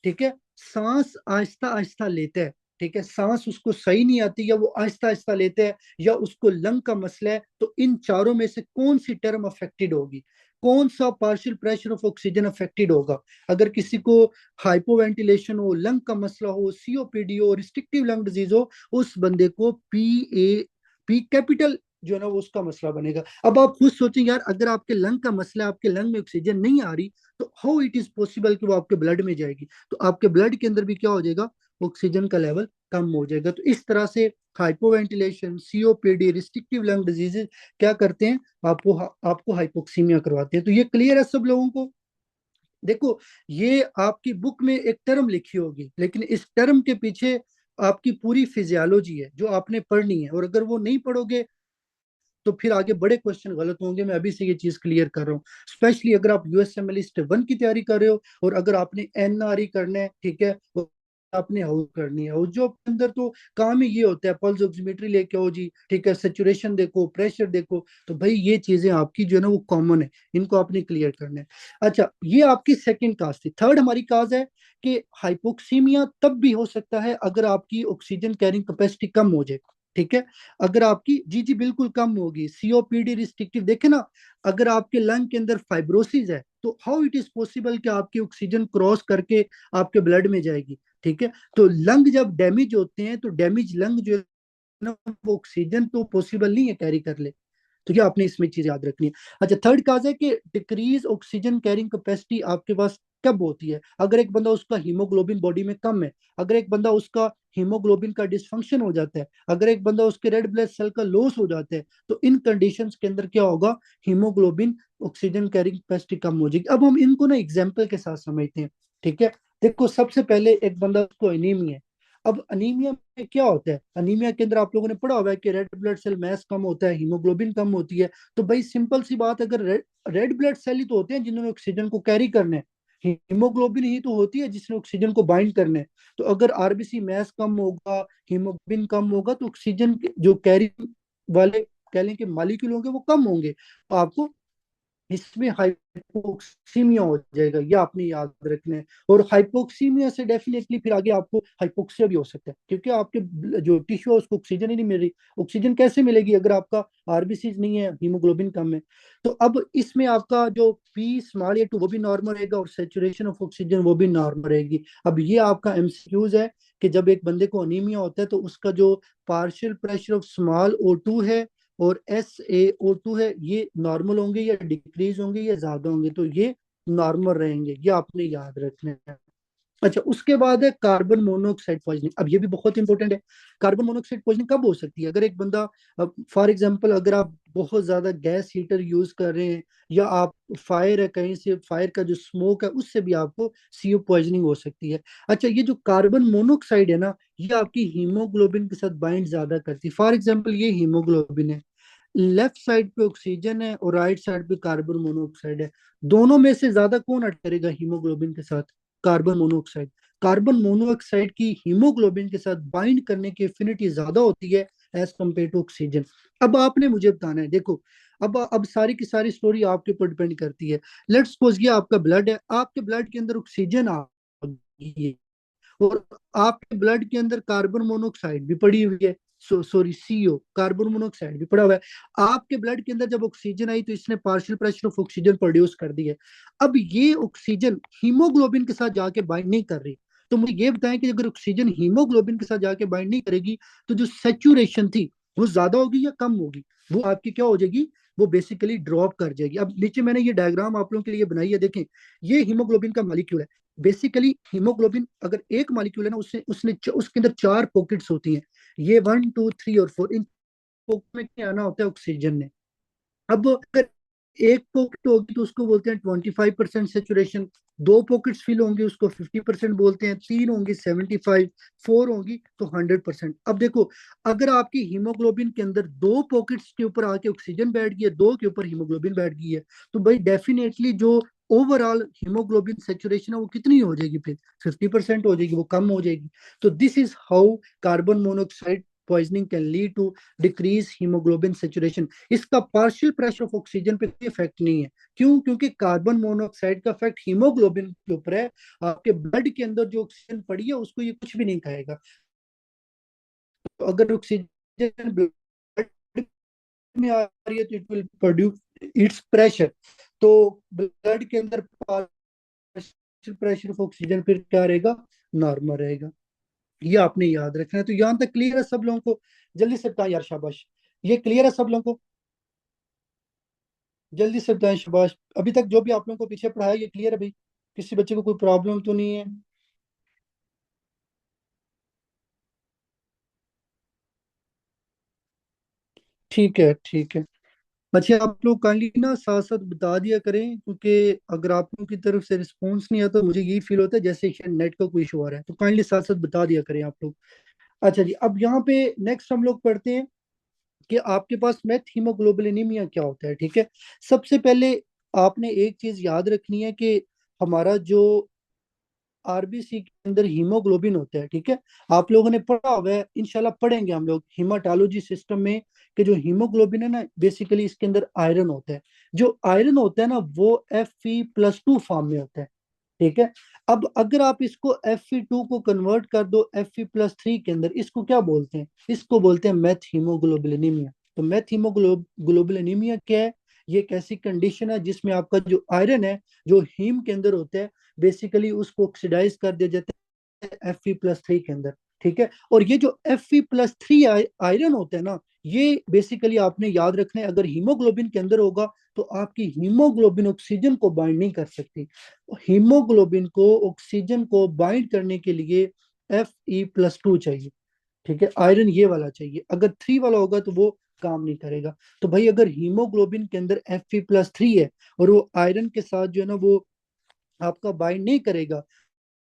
ठीक है, सांस आहिस्ता आहिस्ता लेता है, ठीक है, सांस उसको सही नहीं आती, या वो आहिस्ता आहिस्ता लेता है, या उसको लंग का मसला है, तो इन चारों में से कौन सी टर्म अफेक्टेड होगी, कौन सा partial pressure of oxygen affected होगा? अगर किसी को हाइपोवेंटिलेशन हो, लंग का मसला हो, COPD हो, रिस्ट्रिक्टिव लंग डिजीज हो, उस बंदे को पी कैपिटल जो है ना वो उसका मसला बनेगा। अब आप खुद सोचें यार, अगर आपके लंग का मसला है, आपके लंग में ऑक्सीजन नहीं आ रही, तो हाउ इट इज पॉसिबल कि वो आपके ब्लड में जाएगी? तो आपके ब्लड के अंदर भी क्या हो जाएगा, ऑक्सीजन का लेवल कम हो जाएगा। तो इस तरह से hypoventilation, COPD, restrictive lung diseases क्या करते हैं, आपको आपको हाइपोक्सीमिया करवाते हैं। तो ये क्लियर है सब लोगों को? देखो, ये आपकी बुक में एक टर्म लिखी होगी, लेकिन इस टर्म के पीछे आपकी पूरी फिजियोलॉजी है जो आपने पढ़नी है, और अगर वो नहीं पढ़ोगे तो फिर आगे बड़े क्वेश्चन गलत होंगे। मैं अभी से ये चीज क्लियर कर रहा हूँ। स्पेशली अगर आप USMLE स्टेप 1 की तैयारी कर रहे हो, और अगर आपने NRE करना है, ठीक है, और आपने हाउस करनी है, हाउस जॉब के अंदर तो काम ही ये होता है, पल्स ऑक्सीमीटर लेके आओ जी, ठीक है, सेचुरेशन देखो, प्रेशर देखो। तो भाई ये चीजें आपकी जो है ना वो कॉमन है, इनको आपने क्लियर करना है। अच्छा, ये आपकी सेकंड काज थी। थर्ड हमारी काज है कि हाइपोक्सीमिया तब भी हो सकता है अगर आपकी ऑक्सीजन कैरिंग कैपेसिटी कम हो जाए। ठीक है। अगर आपकी जी जी बिल्कुल कम होगी, सीओपीडी रिस्ट्रिक्टिव देखे ना, अगर आपके लंग के अंदर फाइब्रोसिस है तो हाउ इट इज पॉसिबल कि आपकी ऑक्सीजन क्रॉस करके आपके ब्लड में जाएगी। ठीक है। तो लंग जब डैमेज होते हैं तो डैमेज लंग जो है ना, वो ऑक्सीजन तो पॉसिबल नहीं है कैरी कर ले। तो ये आपने इसमें चीज याद रखनी है। अच्छा, थर्ड काज है कि डिक्रीज ऑक्सीजन कैरिंग कैपेसिटी आपके पास कब होती है, अगर एक बंदा उसका हीमोग्लोबिन बॉडी में कम है, अगर एक बंदा उसका हीमोग्लोबिन का डिसफंक्शन हो जाता है, अगर एक बंदा उसके रेड ब्लड सेल का लॉस हो जाता है, तो इन कंडीशंस के अंदर क्या होगा, हीमोग्लोबिन ऑक्सीजन कैरिंग कैपेसिटी कम हो जाएगी। अब हम इनको ना एग्जाम्पल के साथ समझते हैं। ठीक है। देखो, सबसे पहले एक बंदा को एनीमिया है। अब अनीमिया में क्या होता है, अनीमिया के अंदर आप लोगों ने पढ़ा हुआ है कि रेड ब्लड सेल मैस कम होता है, हीमोग्लोबिन कम होती है। तो भाई सिंपल सी बात, अगर रेड ब्लड सेल ही तो होते हैं जिन्होंने ऑक्सीजन को कैरी करना है, हीमोग्लोबिन ही तो होती है जिसने ऑक्सीजन को बाइंड करना है। तो अगर आरबीसी मैस कम होगा, हीमोग्लोबिन कम होगा, तो ऑक्सीजन जो कैरी वाले कह लें कि मालिक्यूल होंगे वो कम होंगे, तो आपको इसमें हाइपोक्सीमिया हो जाएगा, ये आपने याद रखना है। और हाइपोक्सीमिया से डेफिनेटली फिर आगे आपको हाइपोक्सिया भी हो सकता है, क्योंकि आपके जो टिश्यू है उसको ऑक्सीजन ही नहीं मिल रही। ऑक्सीजन कैसे मिलेगी अगर आपका आरबीसी नहीं है, हीमोग्लोबिन कम है। तो अब इसमें आपका जो पी स्मॉल या टू वो भी नॉर्मल रहेगा, और सेचुरेशन ऑफ ऑक्सीजन वो भी नॉर्मल रहेगी। अब ये आपका एमसीक्यूज है कि जब एक बंदे को अनीमिया होता है तो उसका जो partial pressure of small O two है और SaO2 है, ये नॉर्मल होंगे या डिक्रीज होंगे या ज्यादा होंगे, तो ये नॉर्मल रहेंगे, ये आपने याद रखना है। अच्छा, उसके बाद है कार्बन मोनोऑक्साइड पॉइजनिंग। अब ये भी बहुत इंपॉर्टेंट है। कार्बन मोनोऑक्साइड पॉइजनिंग कब हो सकती है, अगर एक बंदा, फॉर एग्जांपल अगर आप बहुत ज्यादा गैस हीटर यूज कर रहे हैं, या आप फायर है कहीं से, फायर का जो स्मोक है उससे भी आपको CO पॉइजनिंग हो सकती है। अच्छा, ये जो कार्बन मोनोऑक्साइड है ना, ये आपकी हीमोग्लोबिन के साथ बाइंड ज्यादा करती है। फॉर एग्जाम्पल ये हीमोग्लोबिन है, लेफ्ट साइड पे ऑक्सीजन है और राइट साइड पे कार्बन मोनोऑक्साइड है। दोनों में से ज्यादा कौन अटैक करेगा हीमोग्लोबिन के साथ, कार्बन मोनोऑक्साइड। कार्बन मोनोऑक्साइड की हीमोग्लोबिन के साथ बाइंड करने की एफिनिटी ज्यादा होती है एज कंपेयर टू ऑक्सीजन। अब आपने मुझे बताना है, देखो, अब सारी की सारी स्टोरी आपके ऊपर डिपेंड करती है। लेट्स सपोज ये आपका ब्लड है, आपके ब्लड के अंदर ऑक्सीजन आ गई है, और आपके ब्लड के अंदर कार्बन मोनोऑक्साइड भी पड़ी हुई है, सॉरी CO कार्बन मोनोऑक्साइड भी पड़ा हुआ है। आपके ब्लड के अंदर जब ऑक्सीजन आई तो इसने partial pressure of oxygen produce कर दी है। अब ये ऑक्सीजन हीमोग्लोबिन के साथ जाके बाइंड नहीं कर रही। तो मुझे ये बताएं कि अगर ऑक्सीजन हीमोग्लोबिन के साथ जाके बाइंड नहीं करेगी, तो जो सेचुरेशन थी वो ज्यादा होगी या कम होगी, वो आपकी क्या हो जाएगी, वो बेसिकली ड्रॉप कर जाएगी। अब नीचे मैंने ये डायग्राम आप लोगों के लिए बनाई है, देखें, ये हीमोग्लोबिन का मॉलिक्यूल है। बेसिकली हीमोग्लोबिन अगर एक मॉलिक्यूल है ना, उससे उसने उसके अंदर 4 पॉकेट्स होती हैं, ये 1 2 3 और 4, इन पॉकेट में क्या आना होता है, ऑक्सीजन ने। अब अगर एक पॉकेट होगी तो उसको बोलते हैं 25% सेचुरेशन, 2 पॉकेट्स फिल होंगे उसको 50% बोलते हैं, 3 होंगी 75, 4 होंगी तो 100%। अब देखो, अगर आपकी हीमोग्लोबिन के अंदर 2 पॉकेट्स के ऊपर आके ऑक्सीजन बैठ गई है, 2 के ऊपर हीमोग्लोबिन बैठ गई है, तो भाई डेफिनेटली जो ओवरऑल हीमोग्लोबिन सेचुरेशन है वो कितनी हो जाएगी, फिर 50% हो जाएगी, वो कम हो जाएगी। तो this is how carbon monoxide poisoning can lead to decrease haemoglobin saturation. इसका पार्शियल प्रेशर ऑफ ऑक्सीजन पे कोई इफेक्ट नहीं है। क्यों? क्योंकि कार्बन मोनोऑक्साइड का इफेक्ट हीमोग्लोबिन के ऊपर है। आपके ब्लड के अंदर जो ऑक्सीजन पड़ी है उसको ये कुछ भी नहीं खाएगा। तो अगर ऑक्सीजन ब्लड में आ रही है तो it will produce it's pressure. तो ब्लड के अंदर पार्शियल प्रेशर ऑफ ऑक्सीजन फिर क्या रहेगा, नॉर्मल रहेगा। ये आपने याद रखना है। तो यहां तक क्लियर है सब लोगों को? जल्दी से बताएं यार, शाबाश। ये क्लियर है सब लोगों को? जल्दी से बताएं, शाबाश। अभी तक जो भी आप लोगों को पीछे पढ़ाया ये क्लियर है भाई? किसी बच्चे को कोई प्रॉब्लम तो नहीं है? ठीक है, ठीक है। अच्छा, आप लोग काइंडली ना साथ साथ बता दिया करें, क्योंकि अगर आप लोगों की तरफ से रिस्पॉन्स नहीं आता, मुझे यही फील होता है जैसे शायद नेट का कोई इशू आ रहा है। तो काइंडली साथ साथ बता दिया करें आप लोग। अच्छा जी, अब यहाँ पे नेक्स्ट हम लोग पढ़ते हैं कि आपके पास मेथ हीमोग्लोबिनिमिया क्या होता है। ठीक है। सबसे पहले आपने एक चीज याद रखनी है कि हमारा जो आरबीसी के अंदर हीमोग्लोबिन होता है, ठीक है, आप लोगों ने पढ़ा हुआ है, इंशाल्लाह पढ़ेंगे हम लोग हिमाटोलॉजी सिस्टम में, कि जो हीमोग्लोबिन है ना, बेसिकली इसके अंदर आयरन होता है। जो आयरन होता है ना, वो Fe+2 फॉर्म में होता है। ठीक है। अब अगर आप इसको Fe2 को कन्वर्ट कर दो Fe+3 के अंदर, इसको क्या बोलते हैं? इसको बोलते हैं मेथ हीमोग्लोबिलिनीमिया। तो मेथ हीमोग्लोबिलिनीमिया क्या है? ये एक ऐसी कंडीशन है जिसमें आपका जो आयरन है, जो हीम के अंदर होता है, बेसिकली उसको ऑक्सीडाइज कर दिया जाता है Fe+3 के अंदर। ठीक है, और ये जो Fe+3 आयरन होता है ना, ये बेसिकली आपने याद रखना है, अगर हीमोग्लोबिन के अंदर होगा तो आपकी हीमोग्लोबिन ऑक्सीजन को बाइंड नहीं कर सकती। हीमोग्लोबिन को ऑक्सीजन को बाइंड करने के लिए Fe+2 चाहिए। ठीक है, आयरन ये वाला चाहिए, अगर 3 वाला होगा तो वो काम नहीं करेगा। तो भाई अगर हीमोग्लोबिन के अंदर Fe+3 है और वो आयरन के साथ जो है ना वो आपका बाइंड नहीं करेगा,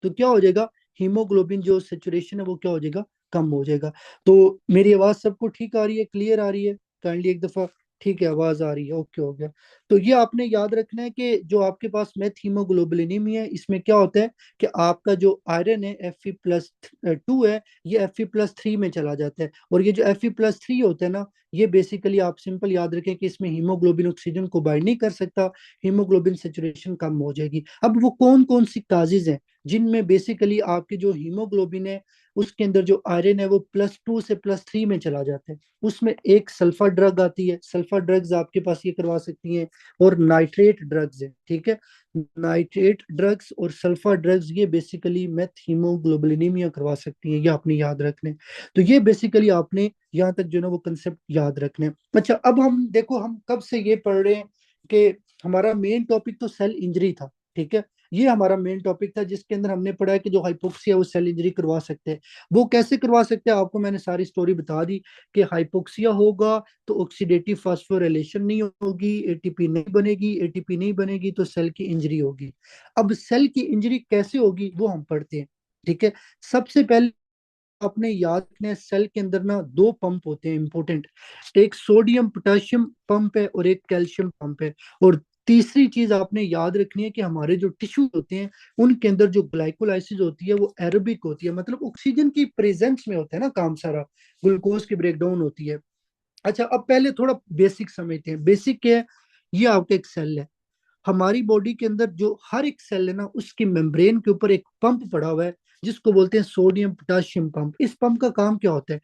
तो क्या हो जाएगा? हीमोग्लोबिन जो सेचुरेशन है वो क्या हो जाएगा? कम हो जाएगा। तो मेरी आवाज सबको ठीक आ रही है, क्लियर आ रही है? काइंडली एक दफा। ठीक है, आवाज आ रही है, ओके हो गया। तो ये आपने याद रखना है कि जो आपके पास मेथ हीमोग्लोबिलिनीमिया है, इसमें क्या होता है कि आपका जो आयरन है Fe+2 है, ये Fe+3 में चला जाता है। और ये जो Fe+3 होता है ना, ये बेसिकली आप सिंपल याद रखें कि इसमें हीमोग्लोबिन ऑक्सीजन को बाइंड नहीं कर सकता, हीमोग्लोबिन सेचुरेशन कम हो जाएगी। अब वो कौन कौन सी काजेज हैं जिनमें बेसिकली आपके जो हीमोग्लोबिन है उसके अंदर जो आयरन है वो +2 से +3 में चला जाता है? उसमें एक सल्फर ड्रग आती है, सल्फर ड्रग्स आपके पास ये करवा सकती हैं, और नाइट्रेट ड्रग्स है। ठीक है, नाइट्रेट ड्रग्स और सल्फर ड्रग्स ये बेसिकली मेथ हीमोग्लोबिलिनीमिया करवा सकती है, ये आपने याद रखने। तो ये बेसिकली आपने यहाँ तक जो है ना वो कंसेप्ट याद रखने। अच्छा, अब हम देखो हम कब से ये पढ़ रहे हैं कि हमारा मेन टॉपिक तो सेल इंजरी था। ठीक है, ये हमारा मेन टॉपिक था जिसके अंदर हमने पढ़ा है कि जो हाइपोक्सिया है वो सेल इंजरी करवा सकते हैं। वो कैसे करवा सकते हैं आपको मैंने सारी स्टोरी बता दी कि हाइपोक्सिया होगा तो ऑक्सीडेटिव फास्फोरिलेशन नहीं होगी, एटीपी नहीं बनेगी, एटीपी नहीं बनेगी तो सेल की इंजरी होगी। अब सेल की इंजरी कैसे होगी वो हम पढ़ते हैं। ठीक है, सबसे पहले आपने याद रखना है, सेल के अंदर ना दो पंप होते हैं इंपॉर्टेंट, एक सोडियम पोटेशियम पंप है और एक कैल्शियम पंप है। और तीसरी चीज आपने याद रखनी है कि हमारे जो टिश्यू होते हैं उनके अंदर जो ग्लाइकोलाइसिस होती है वो एरोबिक होती है, मतलब ऑक्सीजन की प्रेजेंस में होता है ना काम सारा, ग्लूकोज की ब्रेकडाउन होती है। अच्छा, अब पहले थोड़ा बेसिक समझते हैं। बेसिक क्या है? ये आपका एक सेल है, हमारी बॉडी के अंदर जो हर एक सेल है ना उसकी मेम्ब्रेन के ऊपर एक पंप पड़ा हुआ है जिसको बोलते हैं सोडियम पोटाशियम पंप। इस पंप का काम क्या होता है?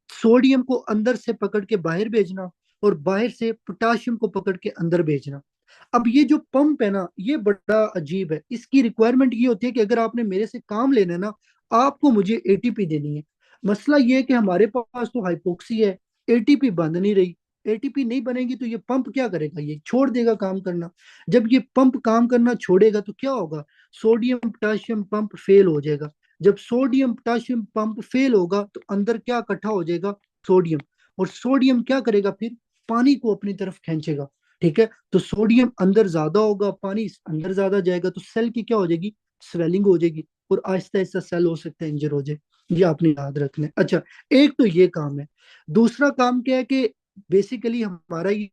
सोडियम को अंदर से पकड़ के बाहर भेजना और बाहर से पोटाशियम को पकड़ के अंदर भेजना। अब ये जो पंप है ना ये बड़ा अजीब है, इसकी रिक्वायरमेंट ये होती है कि अगर आपने मेरे से काम लेना है ना, आपको मुझे एटीपी देनी है। मसला ये है कि हमारे पास तो हाइपोक्सी है, एटीपी बन नहीं रही। एटीपी नहीं बनेगी तो ये पंप क्या करेगा? ये छोड़ देगा काम करना। जब ये पंप काम करना छोड़ेगा तो क्या होगा? सोडियम पोटाशियम पंप फेल हो जाएगा। जब सोडियम पोटाशियम पंप फेल होगा तो अंदर क्या इकट्ठा हो जाएगा? सोडियम। और सोडियम क्या करेगा फिर? पानी को अपनी तरफ खींचेगा। ठीक है, तो सोडियम अंदर ज्यादा होगा, पानी अंदर ज्यादा जाएगा, तो सेल की क्या हो जाएगी? स्वेलिंग हो जाएगी, और आहिस्ता आहिस्ता सेल हो सकता है इंजर हो जाए। ये आपने याद रखना है। अच्छा, एक तो ये काम है। दूसरा काम क्या है कि बेसिकली हमारा ये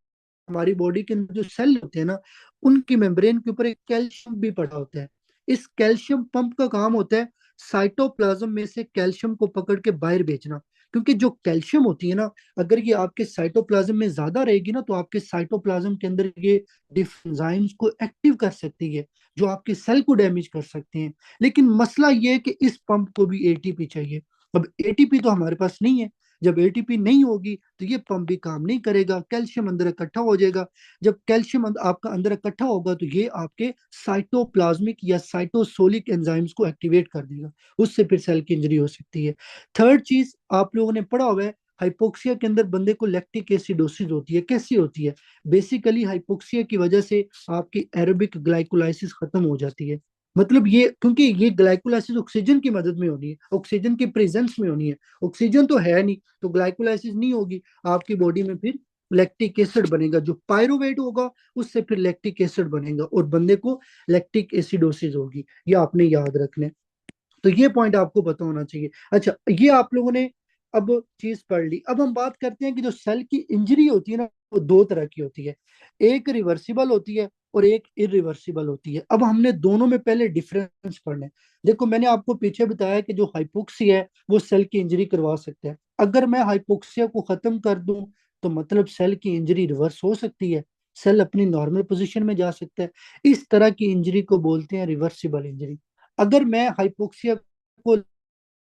हमारी बॉडी के अंदर जो सेल होते हैं ना उनकी मेम्ब्रेन के ऊपर एक कैल्शियम भी पड़ा होता है। इस कैल्शियम पंप का काम होता है साइटोप्लाज्म में से कैल्शियम को पकड़ के बाहर भेजना। क्योंकि जो कैल्शियम होती है ना, अगर ये आपके साइटोप्लाज्म में ज्यादा रहेगी ना तो आपके साइटोप्लाज्म के अंदर ये डिफेंजाइम्स को एक्टिव कर सकती है जो आपके सेल को डैमेज कर सकते हैं। लेकिन मसला ये है कि इस पंप को भी एटीपी चाहिए। अब एटीपी तो हमारे पास नहीं है। जब एटीपी नहीं होगी तो ये पंप भी काम नहीं करेगा, कैल्शियम अंदर इकट्ठा हो जाएगा। जब कैल्शियम आपका अंदर इकट्ठा होगा तो ये आपके साइटोप्लाज्मिक या साइटोसोलिक एंजाइम्स को एक्टिवेट कर देगा, उससे फिर सेल की इंजरी हो सकती है। थर्ड चीज आप लोगों ने पढ़ा हुआ है, हाइपोक्सिया के अंदर बंदे को लैक्टिक एसिडोसिस होती है। कैसी होती है? बेसिकली हाइपोक्सिया की वजह से आपकी एरोबिक ग्लाइकोलाइसिस खत्म हो जाती है। मतलब ये क्योंकि ये ग्लाइकोलाइसिस ऑक्सीजन की मदद में होनी है, ऑक्सीजन की प्रेजेंस में होनी है। ऑक्सीजन तो है नहीं तो ग्लाइकोलाइसिस नहीं होगी, आपकी बॉडी में फिर लैक्टिक एसिड बनेगा, जो पायरुवेट होगा उससे फिर लैक्टिक एसिड बनेगा और बंदे को लैक्टिक एसिडोसिस होगी। ये आपने याद रखना है। तो ये पॉइंट आपको पता होना चाहिए। अच्छा, ये आप लोगों ने अब चीज पढ़ ली। अब हम बात करते हैं कि जो सेल की इंजरी होती है ना वो दो तरह की होती है, एक रिवर्सिबल होती है और एक इरिवर्सिबल होती है। अब हमने दोनों में पहले डिफरेंस पढ़ना है। देखो मैंने आपको पीछे बताया कि जो हाइपोक्सिया है वो सेल की इंजरी करवा सकता है। अगर मैं हाइपोक्सिया को खत्म कर दूं तो मतलब सेल की इंजरी रिवर्स हो सकती है, सेल अपनी नॉर्मल पोजीशन में जा सकता है। इस तरह की इंजरी को बोलते हैं रिवर्सिबल इंजरी। अगर मैं हाइपोक्सिया को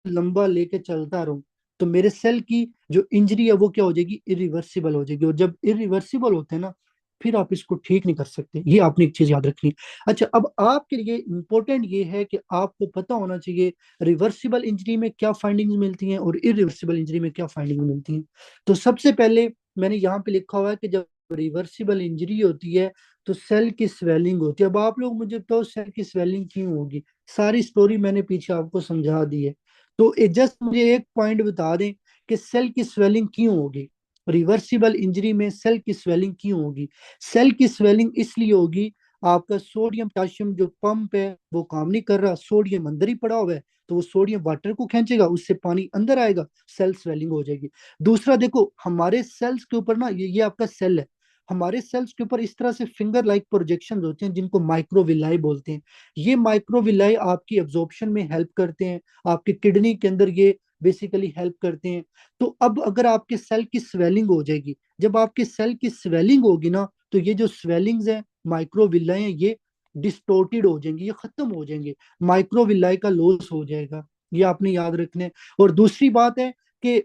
लंबा लेके चलता रहूं तो मेरे सेल की जो इंजरी है वो क्या हो जाएगी, इरिवर्सिबल हो जाएगी। और जब इरिवर्सिबल होते हैं ना, फिर आप इसको ठीक नहीं कर सकते। ये आपने एक चीज याद रखनी है। अच्छा, अब आपके लिए इंपॉर्टेंट ये है कि आपको पता होना चाहिए रिवर्सिबल इंजरी में क्या फाइंडिंग्स मिलती हैं और इरिवर्सिबल इंजरी में क्या फाइंडिंग्स मिलती हैं। तो सबसे पहले मैंने यहाँ पे लिखा हुआ है कि जब रिवर्सिबल इंजरी होती है तो सेल की स्वेलिंग होती है। अब आप लोग मुझे बताओ सेल की स्वेलिंग क्यों होगी। सारी स्टोरी मैंने पीछे आपको समझा दी है। तो जस्ट मुझे एक पॉइंट बता दें कि सेल की स्वेलिंग क्यों होगी, रिवर्सिबल इंजरी में सेल की स्वेलिंग क्यों होगी। सेल की स्वेलिंग इसलिए होगी, आपका सोडियम पोटेशियम जो पंप है वो काम नहीं कर रहा, सोडियम अंदर ही पड़ा हुआ है, तो वो सोडियम वाटर को खींचेगा, उससे पानी अंदर आएगा, सेल स्वेलिंग हो जाएगी। दूसरा देखो, हमारे सेल्स के ऊपर ना, ये आपका सेल है, हमारे सेल्स के ऊपर इस तरह से फिंगर लाइक प्रोजेक्शन होते हैं जिनको माइक्रोविलाई बोलते हैं। ये माइक्रोविलाई आपकी एब्जॉर्प्शन में हेल्प करते हैं, आपकी किडनी के अंदर ये बेसिकली हेल्प करते हैं। तो अब अगर आपके सेल की स्वेलिंग हो जाएगी, जब आपके सेल की स्वेलिंग होगी ना, तो ये जो स्वेलिंग्स हैं माइक्रोविलाई हैं, ये डिस्टोर्टेड हो जाएंगी, ये खत्म हो जाएंगे, माइक्रोविलाई का लॉस हो जाएगा। ये आपने याद रखना है। और दूसरी बात है कि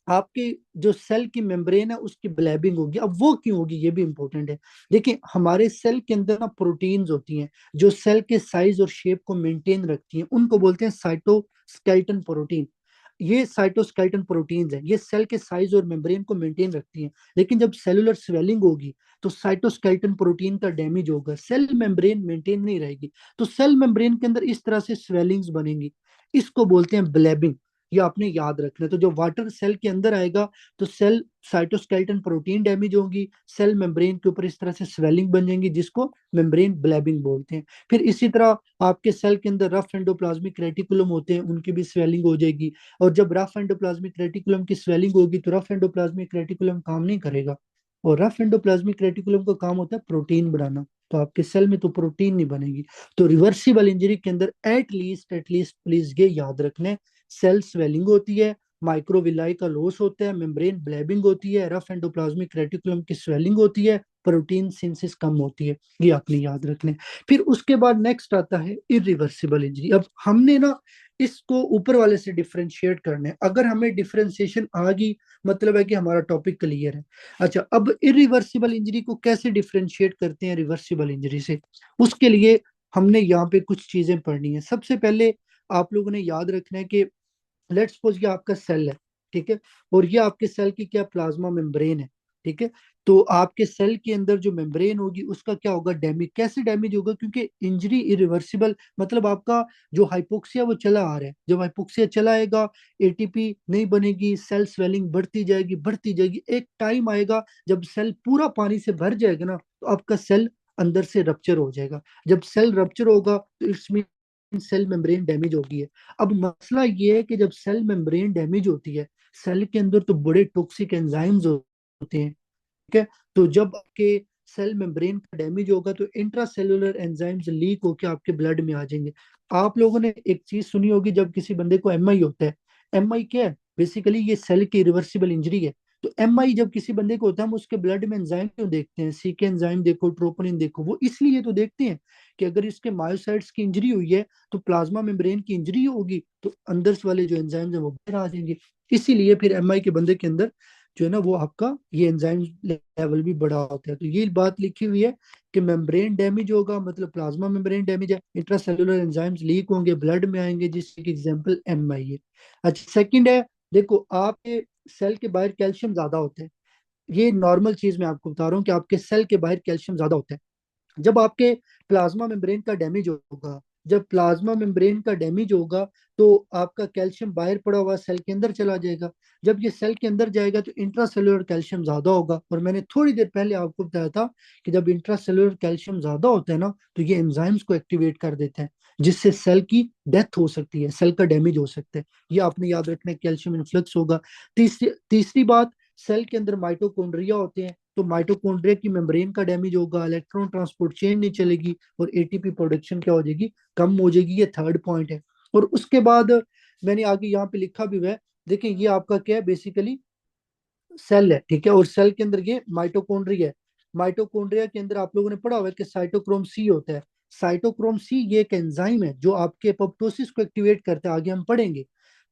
आपके जो सेल की मेम्ब्रेन है उसकी ब्लैबिंग होगी। अब वो क्यों होगी ये भी इंपॉर्टेंट है। देखिए, हमारे सेल के अंदर ना प्रोटीन्स होती हैं जो सेल के साइज और शेप को मेंटेन रखती हैं, उनको बोलते हैं साइटोस्केलेटन प्रोटीन। ये साइटोस्केलेटन प्रोटीन्स है, ये सेल के साइज और मेम्ब्रेन को मेंटेन रखती हैं। लेकिन जब सेलुलर स्वेलिंग होगी तो साइटोस्केलेटन प्रोटीन का डैमेज होगा, सेल मेम्ब्रेन मेंटेन नहीं रहेगी, तो सेल मेम्ब्रेन के अंदर इस तरह से स्वेलिंग्स बनेंगी, इसको बोलते हैं ब्लैबिंग। ये आपने याद रखना है। तो जो वाटर सेल के अंदर आएगा तो सेल साइटोस्केलेटन प्रोटीन डैमेज होगी, सेल मेम्ब्रेन के ऊपर इस तरह से स्वेलिंग बन जाएंगी जिसको मेम्ब्रेन ब्लैबिंग बोलते हैं। फिर इसी तरह आपके सेल के अंदर रफ एंडोप्लाज्मिक रेटिकुलम होते हैं, उनकी भी स्वेलिंग हो जाएगी। और जब रफ एंडोप्लाज्मिक रेटिकुलम की स्वेलिंग होगी तो रफ एंडोप्लाज्मिक रेटिकुलम काम नहीं करेगा, और रफ एंडोप्लाज्मिक रेटिकुलम का काम होता है प्रोटीन बनाना, तो आपके सेल में तो प्रोटीन नहीं बनेगी। तो रिवर्सिबल इंजरी के अंदर एटलीस्ट प्लीज ये याद रखने, सेल स्वेलिंग होती है, माइक्रोविलाई का लॉस होता है, मेम्ब्रेन ब्लैबिंग होती है, रफ एंडोप्लाज्मिक रेटिकुलम की स्वेलिंग होती है, प्रोटीन सिंथेसिस कम होती है। ये आपने याद रखने। फिर उसके बाद नेक्स्ट आता है इरिवर्सिबल इंजरी। अब हमने ना इसको ऊपर वाले से डिफरेंशिएट करना है। अगर हमें डिफरेंशिएशन आ गई, मतलब है कि हमारा टॉपिक क्लियर है। अच्छा, अब इरिवर्सिबल इंजरी को कैसे डिफरेंशिएट करते हैं रिवर्सिबल इंजरी से, उसके लिए हमने यहाँ पे कुछ चीजें पढ़नी है। सबसे पहले आप लोगों ने याद रखना है कि लेट्स सपोज ये आपका सेल है, ठीक है, और ये आपके सेल की क्या प्लाज्मा मेम्ब्रेन है, ठीक है। तो आपके सेल के अंदर जो मेम्ब्रेन होगी उसका क्या होगा, डैमेज। कैसे डैमेज होगा, क्योंकि इंजरी इरिवर्सिबल, मतलब आपका जो हाइपोक्सिया वो चला आ रहा है, जब हाइपोक्सिया चला आएगा एटीपी नहीं बनेगी, सेल स्वेलिंग बढ़ती जाएगी, एक टाइम आएगा जब सेल पूरा पानी से भर जाएगा ना, तो आपका सेल अंदर से रप्चर हो जाएगा। जब सेल रप्चर होगा तो it's mean cell membrane damage होगी है। अब मसला ये है कि जब सेल मेम्ब्रेन डैमेज होती है, सेल के अंदर तो बड़े टॉक्सिक एंजाइम्स होते हैं, ठीक है। तो जब आपके सेल मेम्ब्रेन का डैमेज होगा तो इंट्रासेलुलर एंजाइम्स लीक होकर आपके ब्लड में आ जाएंगे। आप लोगों ने एक चीज सुनी होगी, जब किसी बंदे को एमआई होता है, एमआई क्या है, बेसिकली ये सेल की रिवर्सिबल इंजरी है। तो एमआई जब किसी बंदे को होता है, हम उसके ब्लड में एंजाइम क्यों देखते हैं, सीके एंजाइम देखो, ट्रोपोनिन देखो, वो इसलिए तो देखते हैं कि अगर इसके मायोसाइट्स की इंजरी हुई है तो प्लाज्मा मेम्ब्रेन की इंजरी होगी, तो अंदर वाले जो एंजाइम्स हैं वो बाहर आ जाएंगे। इसीलिए फिर एमआई के बंदे के अंदर जो है ना वो आपका ये एंजाइम लेवल भी बढ़ा होता है। तो ये बात लिखी हुई है कि मेम्ब्रेन डैमेज होगा, मतलब प्लाज्मा मेम्ब्रेन डैमेज है, इंट्रासेलुलर एंजाइम्स लीक होंगे, ब्लड में आएंगे, जिसकी एग्जांपल एमआई है। अच्छा, सेकंड है, देखो आपके सेल के बाहर कैल्शियम ज्यादा होता है। ये नॉर्मल चीज मैं आपको बता रहा हूँ कि आपके सेल के बाहर कैल्शियम ज्यादा होता है। जब आपके प्लाज्मा मेम्ब्रेन का डैमेज होगा, जब प्लाज्मा मेम्ब्रेन का डैमेज होगा तो आपका कैल्शियम बाहर पड़ा हुआ सेल के अंदर चला जाएगा। जब ये सेल के अंदर जाएगा तो इंट्रासेलुलर कैल्शियम ज्यादा होगा, और मैंने थोड़ी देर पहले आपको बताया था कि जब इंट्रासेलुलर कैल्शियम ज्यादा होता है ना, तो ये एंजाइम्स को एक्टिवेट कर देते हैं, जिससे सेल की डेथ हो सकती है, सेल का डैमेज हो सकता है। ये आपने याद रखना है, कैल्शियम इन्फ्लक्स होगा। तीसरी तीसरी बात, सेल के अंदर माइटोकॉन्ड्रिया होते हैं, तो माइटोकॉन्ड्रिया की मेम्ब्रेन का डैमेज होगा, इलेक्ट्रॉन ट्रांसपोर्ट चेन नहीं चलेगी, और एटीपी प्रोडक्शन क्या हो जाएगी, कम हो जाएगी। ये थर्ड पॉइंट है। और उसके बाद मैंने आगे यहाँ पे लिखा भी हुआ है, देखिए ये आपका क्या है, बेसिकली सेल है, ठीक है, और सेल के अंदर ये माइटोकॉन्ड्रिया है। माइटोकॉन्ड्रिया के अंदर आप लोगों ने पढ़ा हुआ है कि साइटोक्रोम सी होता है। साइटोक्रोम सी ये एक एंजाइम है जो आपके एपोप्टोसिस को एक्टिवेट करता है, आगे हम पढ़ेंगे।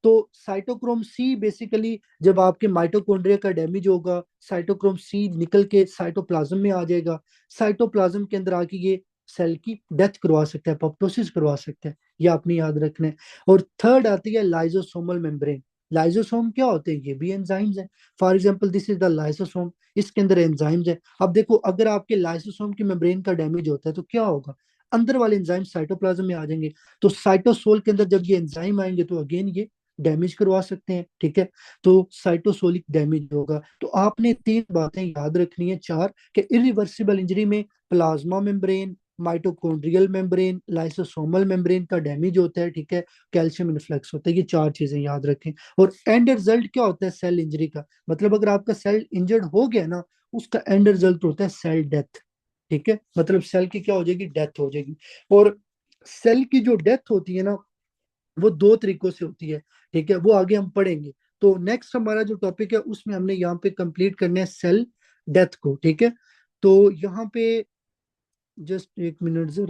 तो साइटोक्रोम सी बेसिकली जब आपके माइटोकॉन्ड्रिया का डैमेज होगा, साइटोक्रोम सी निकल के साइटोप्लाज्म में आ जाएगा। साइटोप्लाज्म के अंदर आके ये सेल की डेथ करवा सकता है, एपोप्टोसिस करवा सकता है। ये आपने याद रखना है। और थर्ड आती है लाइजोसोमल मेम्ब्रेन। लाइजोसोम क्या होते हैं? ये भी एंजाइम्स हैं। For example this is the lysosome, इसके अंदर एंजाइम्स है। अब देखो, अगर आपके लाइसोसोम की मेम्ब्रेन का डैमेज होता है तो क्या होगा? अंदर वाले एंजाइम साइटोप्लाज्म में आ जाएंगे। तो साइटोसोल के अंदर जब ये एंजाइम आएंगे तो अगेन ये डैमेज करवा सकते हैं, ठीक है। तो साइटोसोलिक डैमेज होगा। तो आपने तीन बातें याद रखनी है, चार, कि इरिवर्सिबल इंजरी में plasma membrane, mitochondrial membrane, lysosomal membrane का डैमेज होता है, ठीक है, कैल्शियम इन्फ्लक्स होता है। ये चार चीजें याद रखें। और एंड रिजल्ट क्या होता है सेल इंजरी का? मतलब अगर आपका सेल इंजर्ड हो गया ना, उसका एंड रिजल्ट होता है सेल डेथ, ठीक है। मतलब सेल की क्या हो जाएगी? डेथ हो जाएगी। और सेल की जो डेथ होती है ना, वो दो तरीकों से होती है, ठीक है, वो आगे हम पढ़ेंगे। तो नेक्स्ट हमारा जो टॉपिक है उसमें हमने यहाँ पे कंप्लीट करना है सेल डेथ को, ठीक है। तो यहाँ पे जस्ट एक मिनट जरा।